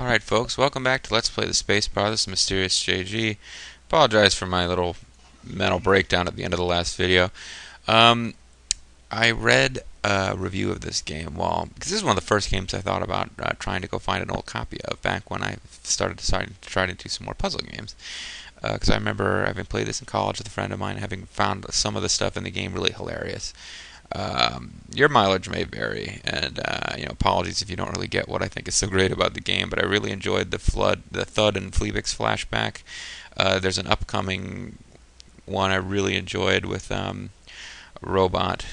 Alright folks, welcome back to Let's Play the Space Bar. This is Mysterious JG. Apologize for my little mental breakdown at the end of the last video. I read a review of this game, because this is one of the first games I thought about trying to go find an old copy of back when I started deciding to try to do some more puzzle games. Because I remember having played this in college with a friend of mine, having found some of the stuff in the game really hilarious. Your mileage may vary, and apologies if you don't really get what I think is so great about the game. But I really enjoyed the Thud and Fleabix flashback. There's an upcoming one I really enjoyed with a robot.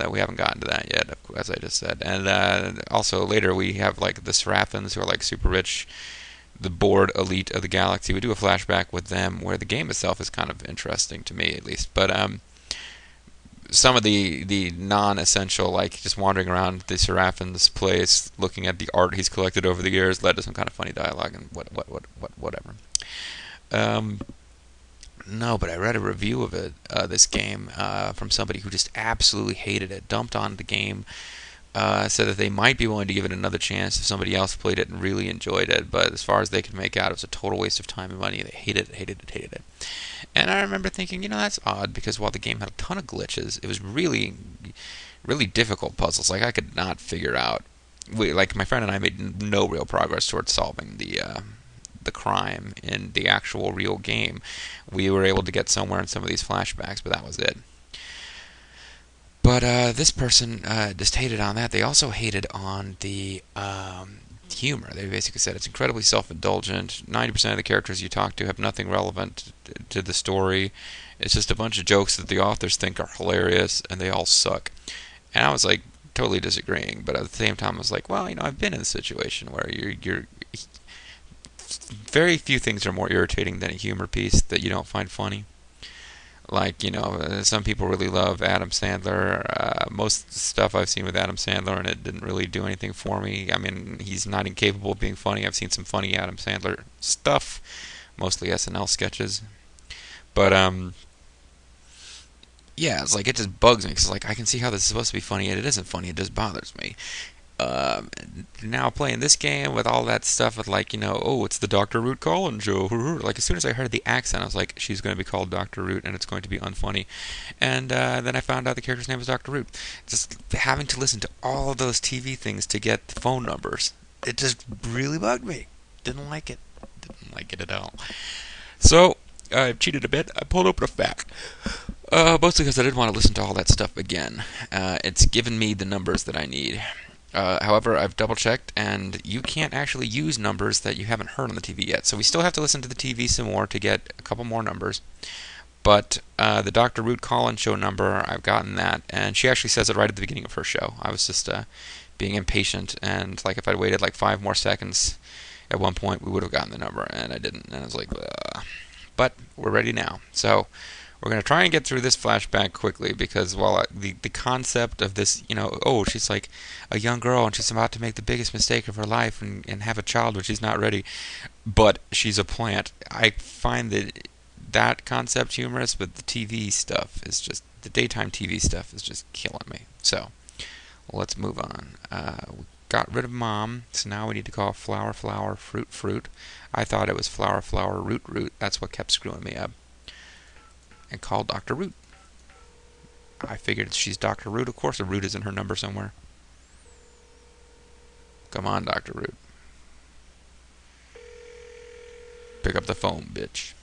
We haven't gotten to that yet, as I just said. And also later we have like the Seraphins, who are like super rich, the bored elite of the galaxy. We do a flashback with them, where the game itself is kind of interesting to me, at least. But some of the non-essential, like just wandering around the Seraphin's place, looking at the art he's collected over the years, led to some kind of funny dialogue and whatever. No, but I read a review of it, this game, from somebody who just absolutely hated it, dumped on the game, said that they might be willing to give it another chance if somebody else played it and really enjoyed it, but as far as they could make out, it was a total waste of time and money. They hated it. And I remember thinking, that's odd, because while the game had a ton of glitches, it was really, really difficult puzzles. Like, I could not figure out. Like, my friend and I made no real progress towards solving the crime in the actual real game. We were able to get somewhere in some of these flashbacks, but that was it. But this person just hated on that. They also hated on the humor. They basically said it's incredibly self-indulgent. 90% of the characters you talk to have nothing relevant to the story. It's just a bunch of jokes that the authors think are hilarious, and they all suck. And I was like totally disagreeing, but at the same time I was like, well, I've been in a situation where you're very few things are more irritating than a humor piece that you don't find funny. Like, some people really love Adam Sandler. Most stuff I've seen with Adam Sandler, and it didn't really do anything for me. I mean, he's not incapable of being funny. I've seen some funny Adam Sandler stuff, mostly SNL sketches. But, yeah, it's like, it just bugs me, because, like, I can see how this is supposed to be funny, and it isn't funny. It just bothers me. Now playing this game with all that stuff with, like, oh, it's the Dr. Root Collin show. Like, as soon as I heard the accent, I was like, she's going to be called Dr. Root, and it's going to be unfunny. And then I found out the character's name was Dr. Root. Just having to listen to all of those TV things to get the phone numbers, it just really bugged me. Didn't like it. Didn't like it at all. So, I've cheated a bit. I pulled open a fact. Mostly because I didn't want to listen to all that stuff again. It's given me the numbers that I need. However, I've double-checked, and you can't actually use numbers that you haven't heard on the TV yet. So we still have to listen to the TV some more to get a couple more numbers. But the Dr. Root Collin show number, I've gotten that, and she actually says it right at the beginning of her show. I was just being impatient, and like if I'd waited like 5 more seconds, at one point we would have gotten the number, and I didn't. And I was like, ugh. But we're ready now. So we're going to try and get through this flashback quickly, because while the concept of this, oh, she's like a young girl and she's about to make the biggest mistake of her life and have a child when she's not ready, but she's a plant. I find that concept humorous, but the TV stuff is just, the daytime TV stuff is just killing me. So let's move on. We got rid of Mom, so now we need to call Flower, Fruit. I thought it was Flower, Root. That's what kept screwing me up. And call Dr. Root. I figured she's Dr. Root. Of course a Root is in her number somewhere. Come on, Dr. Root. Pick up the phone, bitch.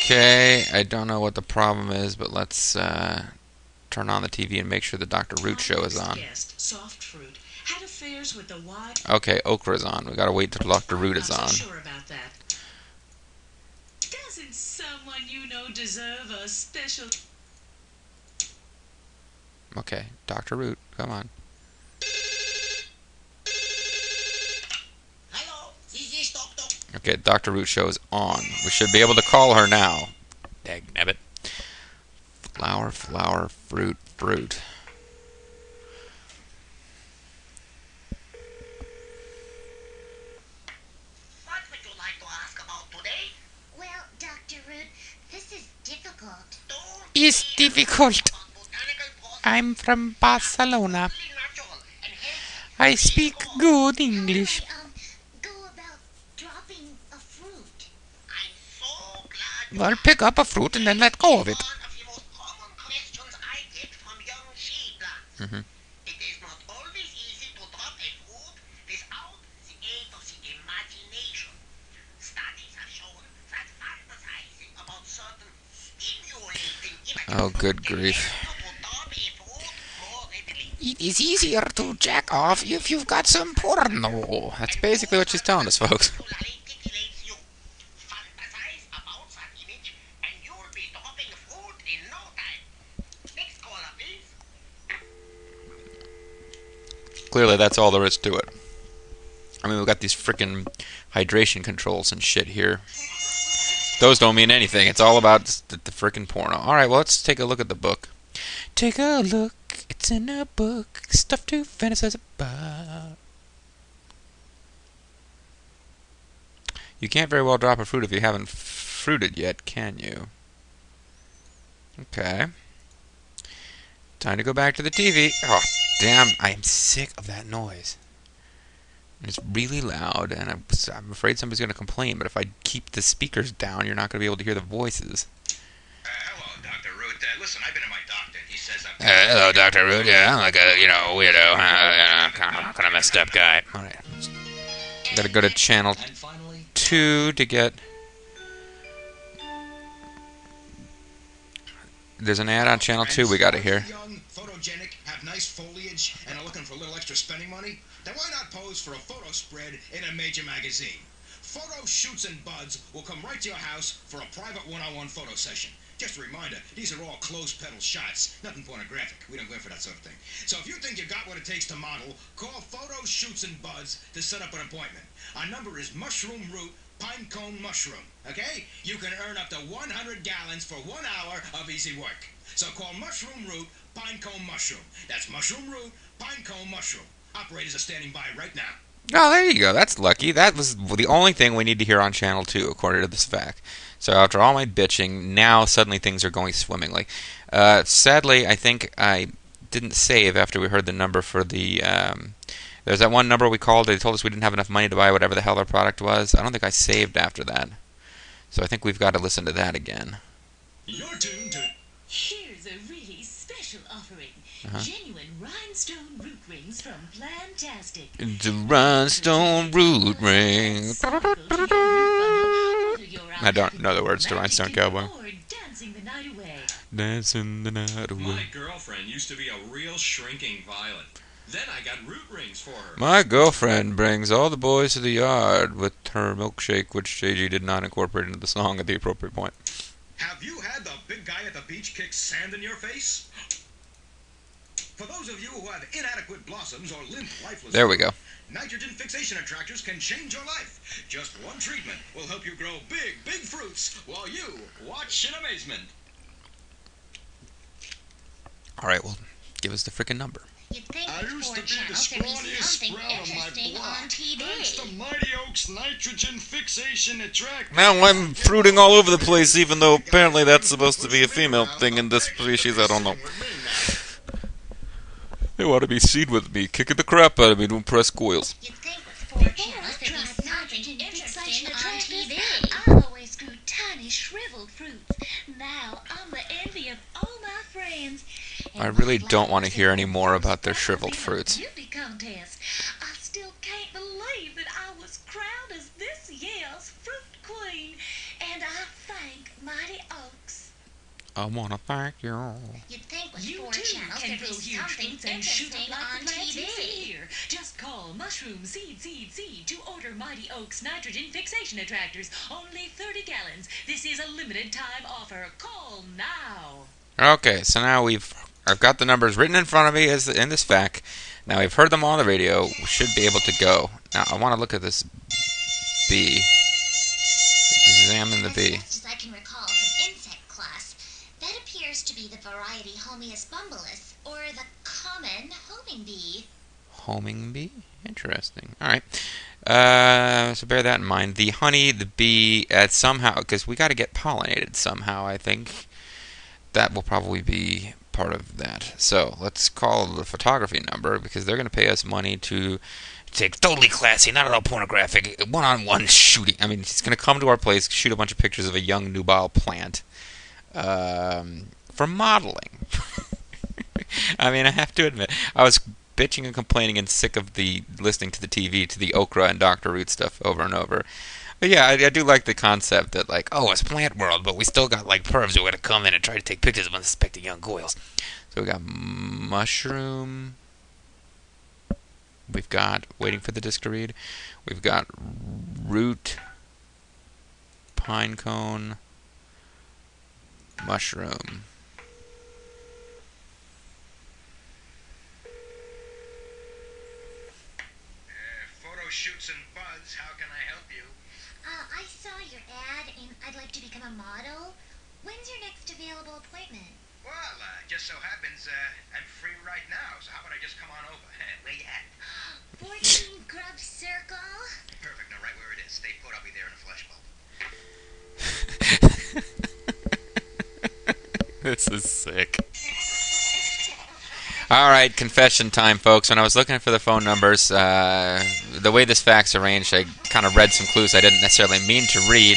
Okay, I don't know what the problem is, but let's turn on the TV and make sure the Dr. Root show is on. Okay, Okra's on. We gotta wait till Dr. Root is on. Doesn't someone deserve a special... Okay, Dr. Root, come on. Okay, Dr. Root show is on. We should be able to call her now. Dagnabbit. Flower, Fruit. What would you like to ask about today? is difficult. I'm from Barcelona. I speak good English. Go about dropping a fruit? I'm so glad Well, pick up a fruit and then let go of it. one of the most common questions I get from young seedrots. Mhm. It is not always easy to drop a fruit without the aid of the imagination. Studies have shown that fantasizing about certain stimulating images Oh, good can grief. help you to drop a fruit more readily. It is easier to jack off if you've got some porno. That's basically what she's telling us, folks. Particularly titillates you. Fantasize about that image and you'll be dropping fruit in no time. Next caller, please. Clearly, that's all there is to it. I mean, we've got these frickin' hydration controls and shit here. Those don't mean anything. It's all about the frickin' porno. Alright, well, let's take a look at the book. Take a look. It's in a book. Stuff to fantasize about. You can't very well drop a fruit if you haven't fruited yet, can you? Okay. Time to go back to the TV. Oh, damn. I am sick of that noise. It's really loud, and I'm afraid somebody's going to complain, but if I keep the speakers down, you're not going to be able to hear the voices. Hello, Dr. Root. Listen, I've been to my doctor. He says I'm... Hello, Dr. Root. Yeah, I'm like a, weirdo. Kind of messed up guy. Alright. Gotta go to channel 2 to get... There's an ad on channel 2 we gotta hear. Young, photogenic, have nice foliage, and are looking for a little extra spending money? Then why not pose for a photo spread in a major magazine? Photo Shoots and Buds will come right to your house for a private one-on-one photo session. Just a reminder, these are all closed-pedal shots, nothing pornographic. We don't go in for that sort of thing. So if you think you've got what it takes to model, call Photo Shoots and Buds to set up an appointment. Our number is Mushroom Root Pinecone Mushroom, okay? You can earn up to 100 gallons for 1 hour of easy work. So call Mushroom Root Pinecone Mushroom. That's Mushroom Root Pinecone Mushroom. Operators are standing by right now. Oh, there you go. That's lucky. That was the only thing we need to hear on channel 2, according to this fact. So after all my bitching, now suddenly things are going swimmingly. Sadly, I think I didn't save after we heard the number for the... there's that one number we called. They told us we didn't have enough money to buy whatever the hell their product was. I don't think I saved after that. So I think we've got to listen to that again. Your tune to... Here's a really special offering. Genuine rhinestone root rings from Plantastic. The rhinestone root ring. I don't know the words to Rhinestone Cowboy. Or dancing the night away. Dancing the night My away. girlfriend used to be a real shrinking violet. Then I got root rings for her. My girlfriend brings all the boys to the yard with her milkshake, which JG did not incorporate into the song at the appropriate point. Have you had the big guy at the beach kick sand in your face? For those of you who have inadequate blossoms or limp, lifeless... There we go. Nitrogen fixation attractors can change your life. Just one treatment will help you grow big, big fruits while you watch in amazement. Alright, well, give us the frickin' number. You'd think I with used 4 to be the channels there'd be scrawniest something sprout on my interesting block. on TV. Thanks to Mighty Oak's nitrogen fixation attractor. Now I'm fruiting all over the place, even though apparently that's supposed to be a female thing in this species. I don't know. They want to be seed with me, kicking the crap out of me to impress coils. You'd think with 4 channels there'd be something interesting on TV. I always grew tiny, shriveled fruits. Now I'm the envy of all my friends. I really don't want to hear any more about their shriveled fruits. Beauty contest. I still can't believe that I was crowned as this year's fruit queen. And I thank Mighty Oaks. I want to thank you. You'd think with You 4 too channels can there'd be grow huge something fruits and shoot interesting up like on the plants you see TV. here. Just call Mushroom Seed to order Mighty Oaks nitrogen fixation attractors. Only 30 gallons. This is a limited time offer. Call now. Okay, so now I've got the numbers written in front of me as in this fact. Now we've heard them on the radio. We should be able to go. Now I want to look at this bee. Examine the As bee. best as I can recall from insect class, that appears to be the variety Homius bumbolus, or the common homing bee. Homing bee? Interesting. Alright. So bear that in mind. The honey, the bee, somehow, because we got to get pollinated somehow, I think. that will probably be part of that. So let's call the photography number because they're going to pay us money to take totally classy, not at all pornographic, one-on-one shooting. I mean, he's going to come to our place, shoot a bunch of pictures of a young nubile plant for modeling. I mean, I have to admit, I was bitching and complaining and sick of the listening to the TV to the Okra and Dr. Root stuff over and over. But yeah, I do like the concept that, like, oh, it's plant world, but we still got, like, pervs who are going to come in and try to take pictures of unsuspecting young goyles. So we got mushroom. We've got, waiting for the disc to read, we've got root, pine cone, mushroom. Photo shoots and buds, how can I help you? I saw your ad and I'd like to become a model. When's your next available appointment? Well, just so happens I'm free right now, so how about I just come on over? Where you at? 14 Grub Circle? Perfect, now right where it is. Stay put, I'll be there in a flash bulb. This is sick. Alright, confession time, folks. When I was looking for the phone numbers, the way this fax arranged, I kind of read some clues I didn't necessarily mean to read.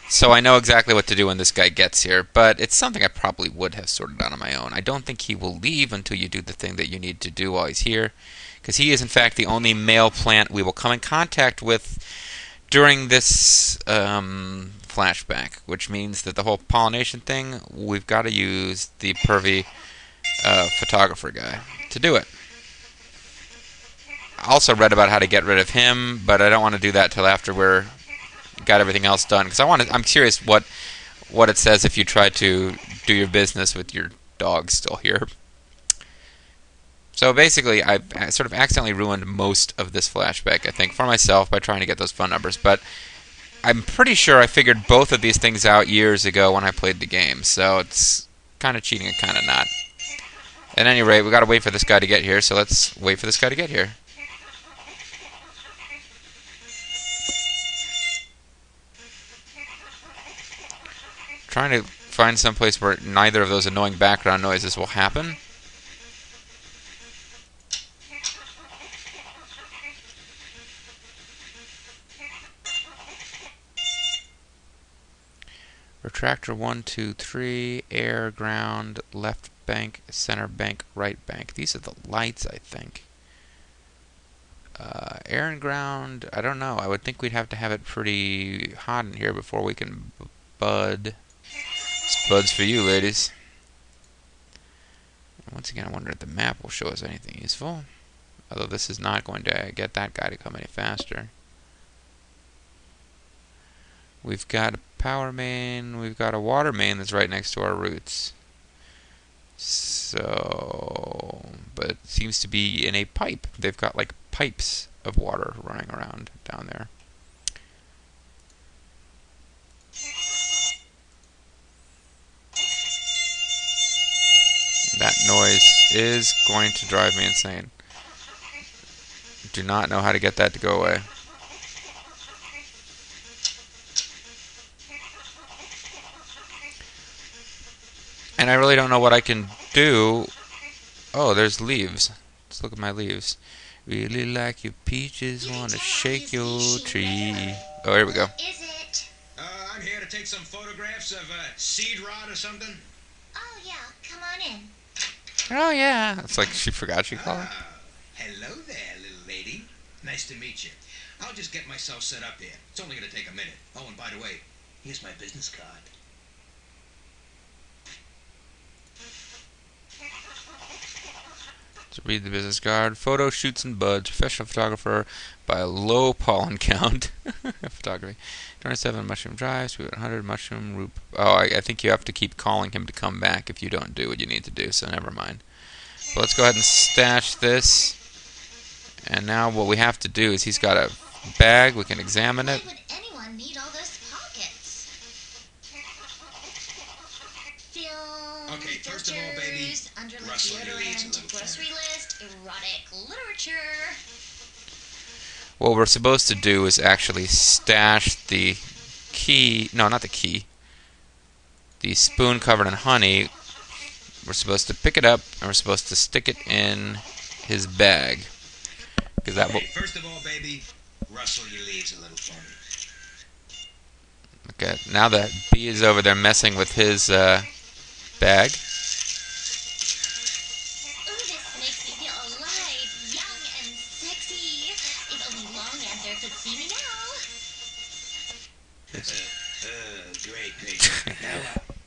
So I know exactly what to do when this guy gets here, but it's something I probably would have sorted out on my own. I don't think he will leave until you do the thing that you need to do while he's here, because he is, in fact, the only male plant we will come in contact with during this flashback, which means that the whole pollination thing, we've got to use the pervy photographer guy to do it. I also read about how to get rid of him, but I don't want to do that till after we're got everything else done, because I'm curious what it says if you try to do your business with your dog still here. So basically, I sort of accidentally ruined most of this flashback, I think, for myself by trying to get those phone numbers, but I'm pretty sure I figured both of these things out years ago when I played the game, so it's kind of cheating and kind of not. At any rate, we got to wait for this guy to get here, so let's wait for this guy to get here. Trying to find some place where neither of those annoying background noises will happen. Retractor 1, 2, 3, air, ground, left bank, center bank, right bank. These are the lights, I think. Air and ground, I don't know. I would think we'd have to have it pretty hot in here before we can bud. It's buds for you, ladies. Once again, I wonder if the map will show us anything useful. Although this is not going to get that guy to come any faster. We've got a power main, we've got a water main that's right next to our roots. So, but it seems to be in a pipe. They've got like pipes of water running around down there. That noise is going to drive me insane. Do not know how to get that to go away. And I really don't know what I can do. Oh, there's leaves. Let's look at my leaves. Really like your peaches, wanna shake your tree. Oh, here we go. What is it? I'm here to take some photographs of Seedrot or something. Oh, yeah. Come on in. Oh, yeah. It's like she forgot she called. Hello there, little lady. Nice to meet you. I'll just get myself set up here. It's only going to take a minute. Oh, and by the way, here's my business card. To read the business card, photo shoots and buds, professional photographer by a low pollen count. Photography. 27 mushroom drives, 100 mushroom root. Oh, I think you have to keep calling him to come back if you don't do what you need to do, so never mind. But let's go ahead and stash this. And now what we have to do is he's got a bag, we can examine it. Why would anyone need all those pockets? Film, Okay, first of all, baby, filters, underlit rustle your leaves a deodorant, little grocery list, erotic literature. What we're supposed to do is actually stash the key. No, not the key. the spoon covered in honey. We're supposed to pick it up and we're supposed to stick it in his bag. Because that will. First of all, baby, rustle your leaves a little for me. Okay, now the bee is over there messing with his bag. Ooh, this makes me feel alive, young, and sexy. If only Longanther could see me now. Great, great.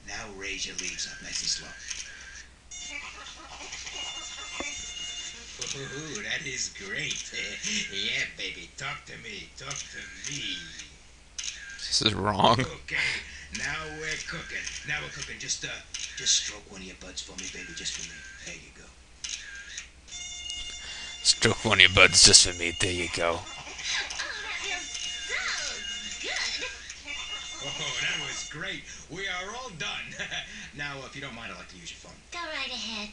Now raise your leaves up nice and slow. Ooh, that is great. Yeah, baby, talk to me. Talk to me. This is wrong. Okay, now we're cooking. Now we're cooking. Just stroke one of your buds for me, baby, just for me. There you go. Stroke one of your buds just for me. There you go. Oh, that feels so good. Oh, that was great. We are all done. Now, if you don't mind, I'd like to use your phone. Go right ahead.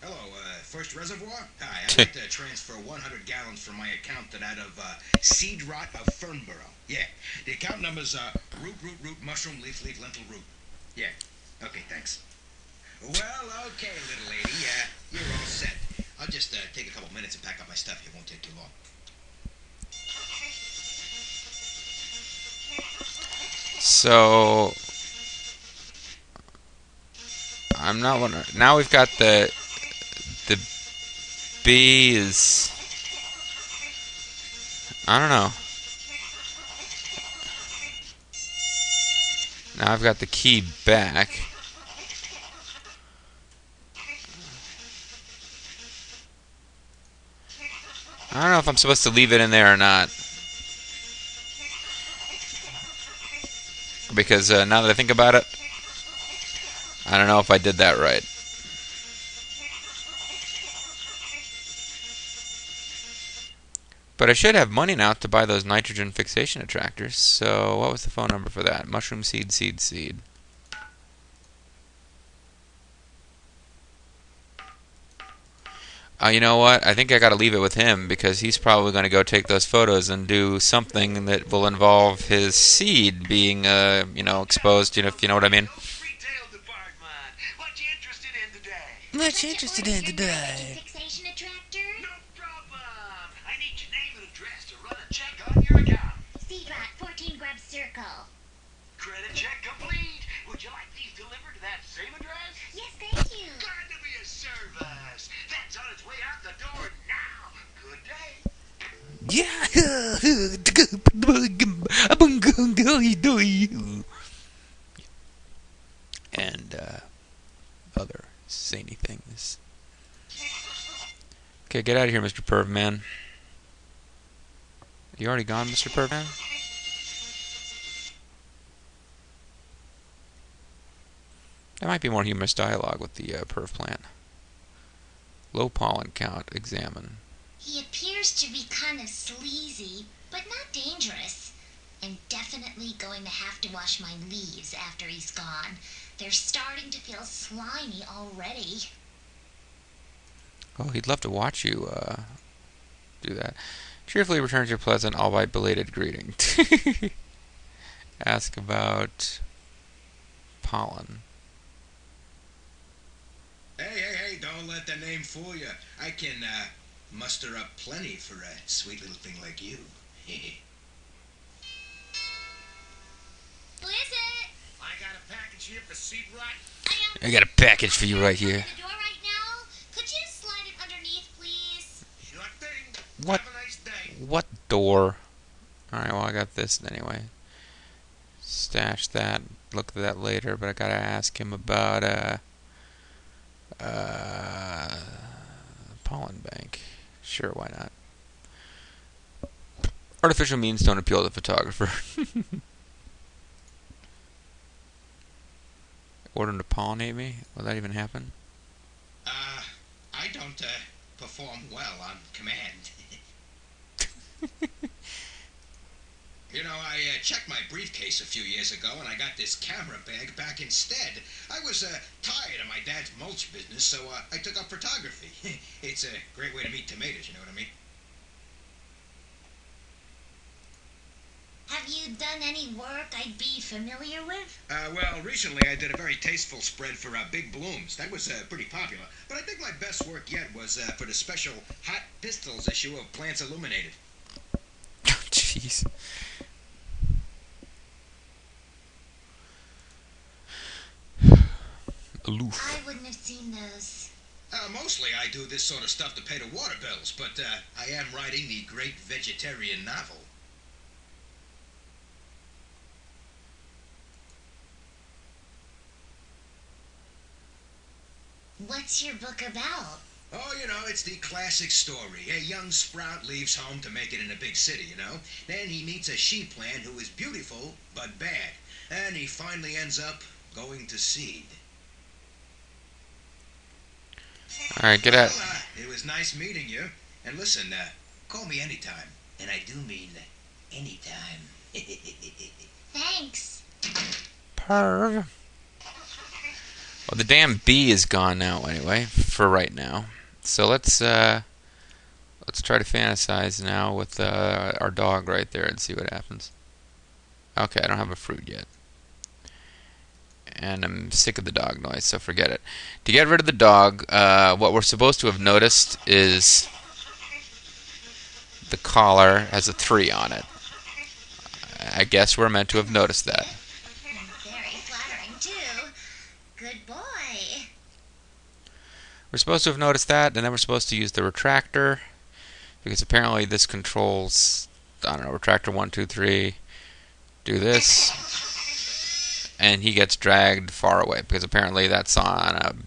Hello, First Reservoir? Hi, I'd like to transfer 100 gallons from my account to that of Seedrot of Fernborough. Yeah, the account number's root, mushroom, leaf, lentil, root. Yeah, okay, thanks. Well, okay, little lady, you're all set. I'll just take a couple minutes and pack up my stuff. It won't take too long. So I'm not wondering. Now we've got the bee is. I don't know. Now I've got the key back. I don't know if I'm supposed to leave it in there or not. Because now that I think about it, I don't know if I did that right. But I should have money now to buy those nitrogen fixation attractors. So what was the phone number for that? Mushroom seed. You know what? I think I got to leave it with him because he's probably going to go take those photos and do something that will involve his seed being, exposed. If you know what I mean. Retail department. What you interested in today? What you interested in today? Fixation attractor? No problem. I need your name and address to run a check on your account. Seedrot, 14 Grub Circle. Credit check complete. Would you like these delivered to that same address? Yes, thank you. Glad to be of service. That's on its way out the door now. Good day. And other zany things. Okay, get out of here, Mr. Perv Man. You already gone, Mr. Perv Man? There might be more humorous dialogue with the perv plant. Low pollen count, examine. He appears to be kind of sleazy, but not dangerous. I'm definitely going to have to wash my leaves after he's gone. They're starting to feel slimy already. Oh, he'd love to watch you do that. Cheerfully returns your pleasant, albeit belated greeting. Ask about pollen. Hey, don't let the name fool you. I can muster up plenty for a sweet little thing like you. Who is it? I got a package here for Seedrot. I got a package for you right here. The door right now? Could you slide it underneath, please? Sure thing. What? Have a nice day. What door? Alright, well, I got this anyway. Stash that. Look at that later, but I gotta ask him about, pollen bank. Sure, why not? Artificial means don't appeal to the photographer. Order him to pollinate me? Will that even happen? I don't perform well on command. You know, I checked my briefcase a few years ago, and I got this camera bag back instead. I was tired of my dad's mulch business, so I took up photography. It's a great way to meet tomatoes, you know what I mean? Have you done any work I'd be familiar with? Well, recently I did a very tasteful spread for Big Blooms. That was pretty popular. But I think my best work yet was for the special Hot Pistols issue of Plants Illuminated. Jeez. Aloof. I wouldn't have seen those. Mostly I do this sort of stuff to pay the water bills, but I am writing the great vegetarian novel. What's your book about? Oh, you know, it's the classic story. A young sprout leaves home to make it in a big city, you know. Then he meets a she plant who is beautiful, but bad. And he finally ends up going to seed. Alright, get out. Well, it was nice meeting you. And listen, call me anytime. And I do mean anytime. Thanks. Perv. Well, the damn bee is gone now anyway, for right now. So let's try to fantasize now with our dog right there and see what happens. Okay, I don't have a fruit yet. And I'm sick of the dog noise, so forget it. To get rid of the dog, what we're supposed to have noticed is the collar has a 3 on it. I guess we're meant to have noticed that. Very flattering, too. Good boy. We're supposed to have noticed that, and then we're supposed to use the retractor, because apparently this controls, I don't know, retractor 1, 2, 3, do this, and he gets dragged far away, because apparently that's on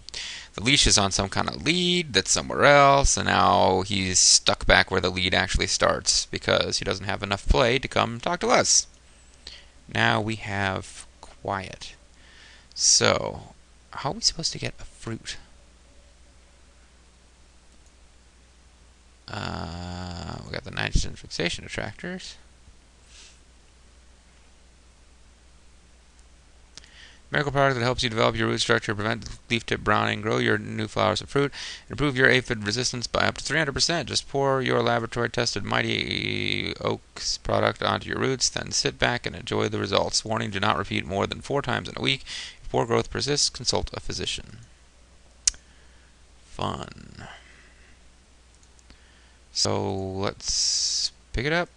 the leash is on some kind of lead that's somewhere else, and now he's stuck back where the lead actually starts, because he doesn't have enough play to come talk to us. Now we have quiet. So, how are we supposed to get a fruit? We got the nitrogen fixation attractors. Miracle product that helps you develop your root structure, prevent leaf tip browning, grow your new flowers of fruit, and improve your aphid resistance by up to 300%. Just pour your laboratory-tested Mighty Oaks product onto your roots, then sit back and enjoy the results. Warning, do not repeat more than 4 times in a week. If poor growth persists, consult a physician. Fun. So, let's pick it up.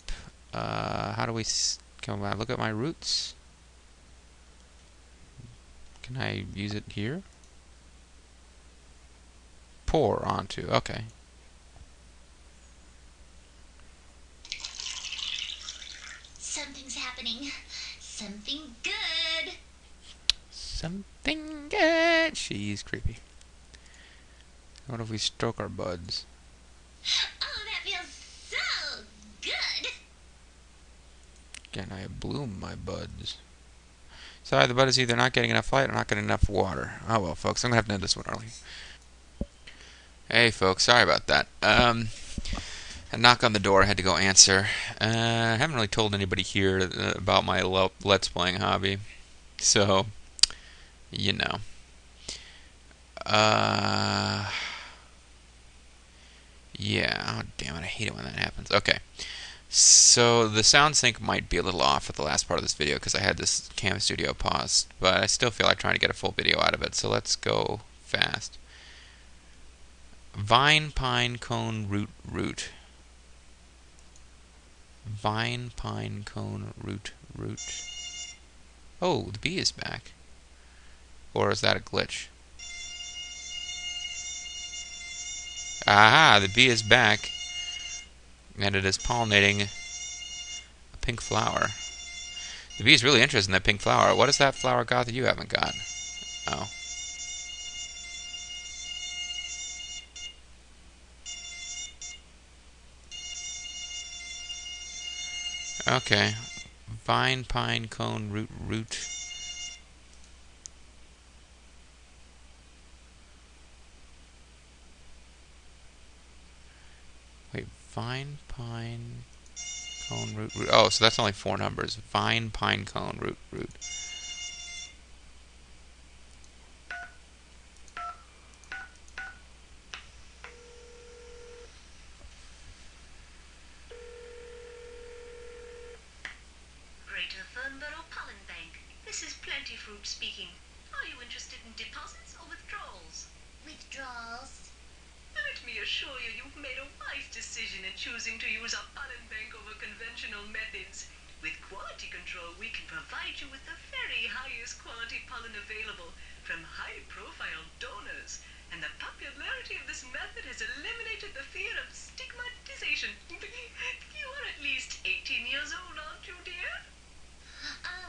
How do we... Can I look at my roots? Can I use it here? Pour onto, okay. Something's happening. Something good. Something good. She's creepy. What if we stroke our buds? Oh, that feels so good. Can I bloom my buds? Sorry, the bud is either not getting enough light or not getting enough water. Oh well, folks, I'm gonna have to end this one early. Hey, folks, sorry about that. A knock on the door I had to go answer. I haven't really told anybody here about my Let's Playing hobby, so you know. Yeah. Oh, damn it! I hate it when that happens. Okay. So the sound sync might be a little off at the last part of this video because I had this Cam Studio paused, but I still feel like trying to get a full video out of it, so let's go fast. Vine, pine, cone, root, root. Vine, pine, cone, root, root. Oh, the bee is back. Or is that a glitch? Aha, the bee is back. And it is pollinating a pink flower. The bee is really interested in that pink flower. What has that flower got that you haven't got? Oh. Okay. Vine, pine, cone, root, root. Wait, vine, pine, cone, root, root. Oh, so that's only 4 numbers. Vine, pine, cone, root, root. Greater Fernbird This is Plenty Fruit speaking. Are you interested in deposits or withdrawals? Withdrawals. Let me assure you, you've made a wise decision in choosing to use our pollen bank over conventional methods. With quality control, we can provide you with the very highest quality pollen available from high-profile donors. And the popularity of this method has eliminated the fear of stigmatization. You are at least 18 years old, aren't you, dear?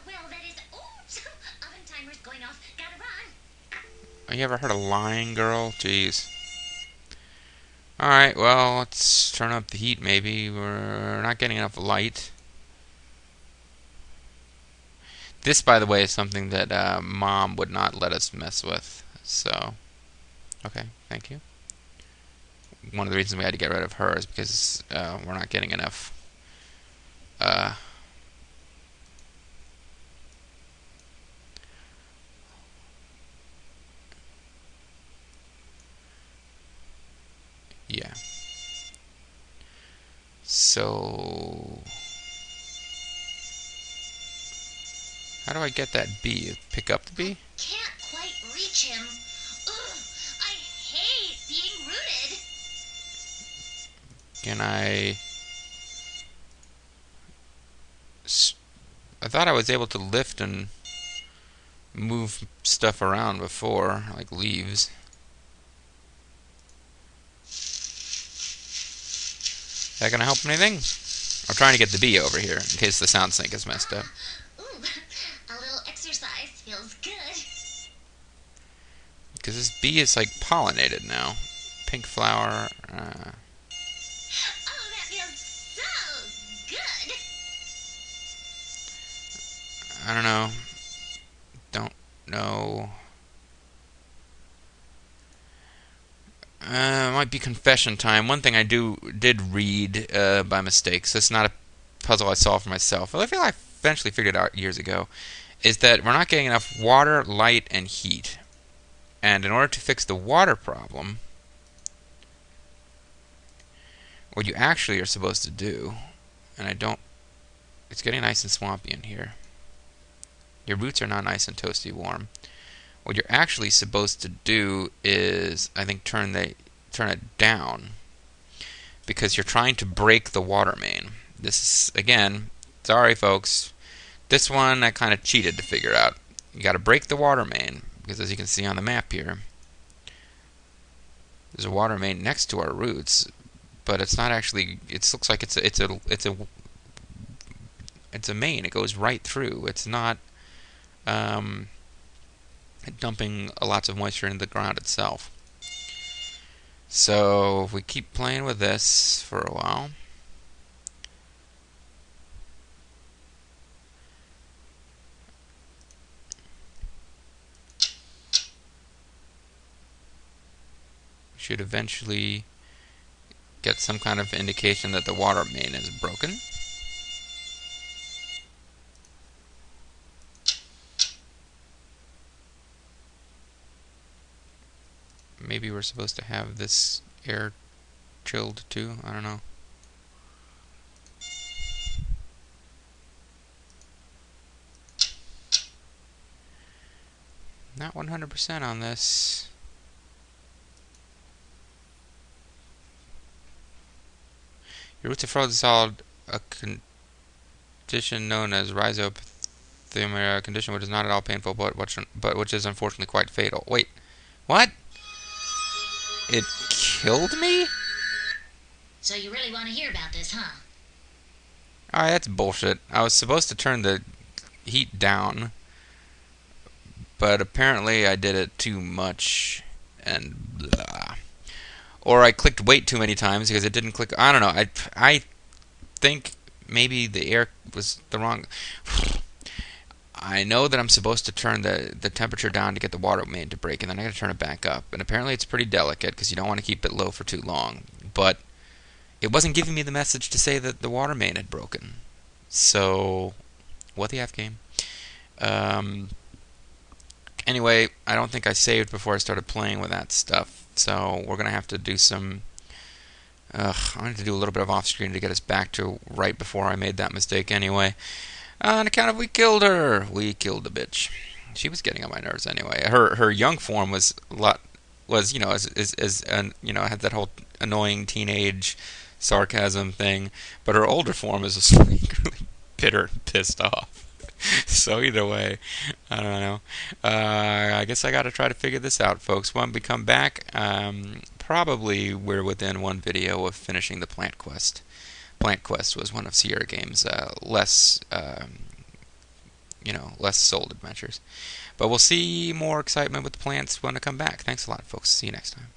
Well, that is... Oops! Oven timer's going off. Gotta run. You ever heard of lying, girl? Jeez. Alright, well, let's turn up the heat, maybe. We're not getting enough light. This, by the way, is something that Mom would not let us mess with. So, okay, thank you. One of the reasons we had to get rid of her is because we're not getting enough. Yeah. So, how do I get that bee? Pick up the bee? Can't quite reach him. Ugh, I hate being rooted. Can I... I thought I was able to lift and move stuff around before, like leaves. Is that gonna help anything? I'm trying to get the bee over here, in case the sound sync is messed up. Ooh, a little exercise feels good. Because this bee is like pollinated now. Pink flower. Oh, that feels so good. I don't know. Don't know. Might be confession time. One thing I did read by mistake, so it's not a puzzle I solved for myself. I feel like I eventually figured it out years ago, is that we're not getting enough water, light, and heat. And in order to fix the water problem, what you actually are supposed to do, and I don't... It's getting nice and swampy in here. Your roots are not nice and toasty warm. What you're actually supposed to do is, I think, turn it down, because you're trying to break the water main. This is, again, sorry folks, this one I kind of cheated to figure out. You got to break the water main, because as you can see on the map here, there's a water main next to our roots, but it's not actually. It looks like it's a main. It goes right through. It's not dumping lots of moisture into the ground itself. So if we keep playing with this for a while, we should eventually get some kind of indication that the water main is broken. Maybe we're supposed to have this air chilled too. I don't know. Not 100% on this. Your roots are frozen solid, a condition known as rhizophthalmia, a condition which is not at all painful, but which is unfortunately quite fatal. Wait, what? It killed me? So you really want to hear about this, huh? Alright, that's bullshit. I was supposed to turn the heat down, but apparently I did it too much, and blah. Or I clicked wait too many times because it didn't click. I don't know. I think maybe the air was the wrong. I know that I'm supposed to turn the temperature down to get the water main to break, and then I got to turn it back up. And apparently it's pretty delicate because you don't want to keep it low for too long. But it wasn't giving me the message to say that the water main had broken. So, what the F game? Anyway, I don't think I saved before I started playing with that stuff. So we're going to have to do some... I'm going to do a little bit of off-screen to get us back to right before I made that mistake anyway. On account of we killed her. We killed the bitch. She was getting on my nerves anyway. Her young form was a lot was had that whole annoying teenage sarcasm thing, but her older form is just like really bitter, pissed off. So either way, I don't know. I guess I got to try to figure this out, folks. When we come back, probably we're within one video of finishing the Plant Quest. Plant Quest was one of Sierra Games' less sold adventures. But we'll see more excitement with the plants when I come back. Thanks a lot, folks. See you next time.